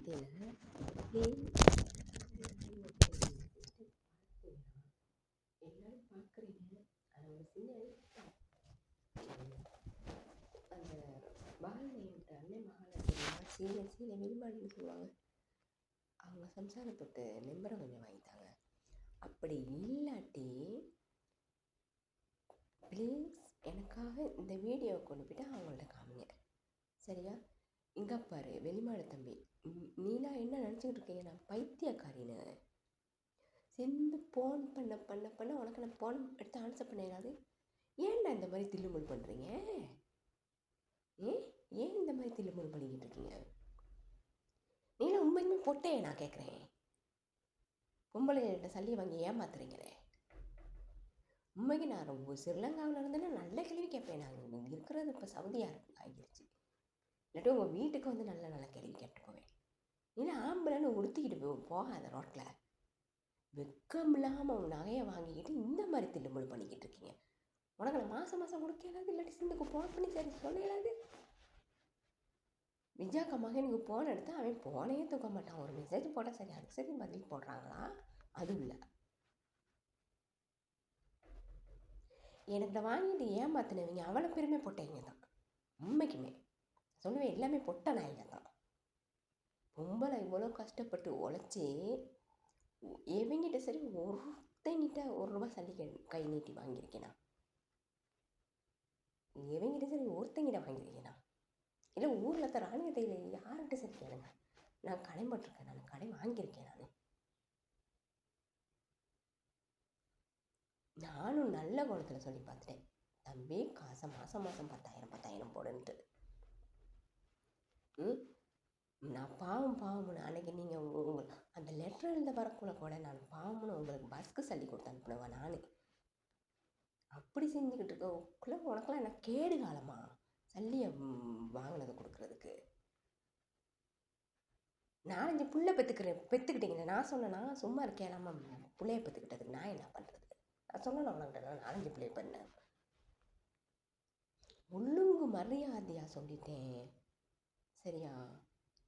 மாகாணத்தில் ஏன் எல்லாரும் பார்க்குறீங்க. அது ஒரு சின்ன அந்த மகாலயன்ற அன்னை மகாலயத்தில் சீலை வெளிமாடுன்னு சொல்லுவாங்க. அவங்க சம்சாரத்தொட்டு நம்பரை கொஞ்சம் வாங்கிட்டாங்க. அப்படி இல்லாட்டி ப்ளீஸ் எனக்காக இந்த வீடியோவை கொண்டு போய்ட்டு அவங்கள்ட்ட காமிங்க. சரியா? இங்கே பாரு வெளிமாடு தம்பி, நீலாம் என்ன நினச்சிக்கிட்டு இருக்கீங்க? நான் பைத்தியக்காரின்னு சேர்ந்து ஃபோன் பண்ண உனக்கு நான் ஃபோன் எடுத்து ஆன்சர் பண்ணேனாது. ஏன்டா இந்த மாதிரி தில்லுமுள் பண்ணுறீங்க? ஏன் இந்த மாதிரி தில்லுமுள் பண்ணிக்கிட்டு இருக்கீங்க? நீலாம் உண்மையுமே பொட்டையே நான் கேட்குறேன். பொம்பளைகிட்ட சல்லியை வாங்கி ஏமாத்துறீங்களே. உண்மைக்கு நான் ரொம்ப ஸ்ரீலங்காவில் இருந்தேன்னா நல்ல கேள்வி கேட்பேன். நான் இருக்கிறது இப்போ சவுதியாக ஆகிடுச்சு. இல்லாட்டி உங்கள் வீட்டுக்கு வந்து நல்ல நல்ல கேள்வி கேட்டு போவேன். நீனா ஆம்பளைன்னு உடுத்திக்கிட்டு போகாத ரோட்டில். வெக்கம் இல்லாமல் உன் நகையை வாங்கிக்கிட்டு இந்த மாதிரி தில்லுமுள் பண்ணிக்கிட்டு இருக்கீங்க. உனக்கு நான் மாதம் கொடுக்க இயலாது, இல்லாட்டி சிந்துக்கு ஃபோன் பண்ணி சரி சொல்ல இயலாது. விஜயாக்கா மகனுக்கு ஃபோன் எடுத்து அவன் ஃபோனையே தூக்க மாட்டான். ஒரு மெசேஜ் போட்டால் சரி அதுக்கு சரி பதில் போடுறாங்களா? அதுவும் இல்லை. எனக்கு வாங்கிட்டு ஏமாத்தினவங்க அவ்வளோ பெருமை போட்டவங்க தான். உண்மைக்குமே சொல்லுவேன், எல்லாமே பொட்ட நாய்ங்க தான். பொம்பளை இவ்வளோ கஷ்டப்பட்டு உழைச்சி எவங்கிட்ட சரி ஒருத்தங்கிட்ட ₹1 சல்லி கை நீட்டி வாங்கியிருக்கேனா? எவங்கிட்ட சரி ஒருத்தங்கிட்ட வாங்கியிருக்கேனா? இல்லை ஊரில் இருக்க ராணுவத்தையில் யார்கிட்ட சரி கேளுங்க. நான் கடைப்பட்டிருக்கேன், நான் கடை வாங்கியிருக்கேன். நானும் நல்ல குணத்தில் சொல்லி பார்த்துட்டேன், தம்பி காசை மாதம் 10,000 போடுன்ட்டு. நான் பாவம்னு அன்றைக்கி நீங்கள் உங்களுக்கு அந்த லெட்டர் எழுத வரக்குள்ள கூட நான் பாவம்னு உங்களுக்கு பஸ்க்கு சல்லி கொடுத்து அனுப்பினவன் நான். அப்படி செஞ்சுக்கிட்டு இருக்கக்குள்ள உனக்கெல்லாம் என்ன கேடு காலமா சல்லியை வாங்கினது கொடுக்குறதுக்கு? 4-5 புள்ள பெற்றுக்கிட்டீங்க. நான் சொன்னேன்னா சும்மா இருக்கேலாமா பிள்ளைய பெற்றுக்கிட்டதுக்கு நான் என்ன பண்ணுறது? நான் சொன்னேன் உனக்கிட்ட 4-5 பிள்ளைய பண்ணேன். ஒழுங்கு மரியாதையாக சொல்லிட்டேன். சரியா?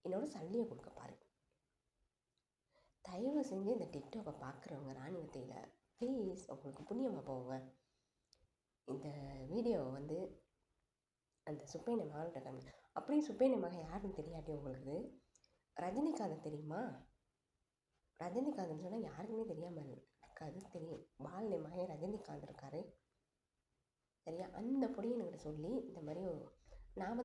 என்னோட சல்லியை கொடுக்க பாரு. தயவு செஞ்சு இந்த டிக்டாக்கை பார்க்குறவங்க ராணுவத்தையில் ப்ளீஸ் உங்களுக்கு புண்ணியமாக போங்க. இந்த வீடியோவை வந்து அந்த சுப்பையனை மகள்கிட்ட காமி. அப்படியும் சுப்பையனை மகன் யாருன்னு தெரியாட்டி உங்களுக்கு ரஜினிகாந்த் தெரியுமா? ரஜினிகாந்த்னு சொன்னால் யாருக்குமே தெரியாமல் இருக்காது. தெரியும், பாலனை மகன் ரஜினிகாந்த் இருக்காரு. சரியா? அந்த பொடியை என்கிட்ட சொல்லி இந்த மாதிரி நான்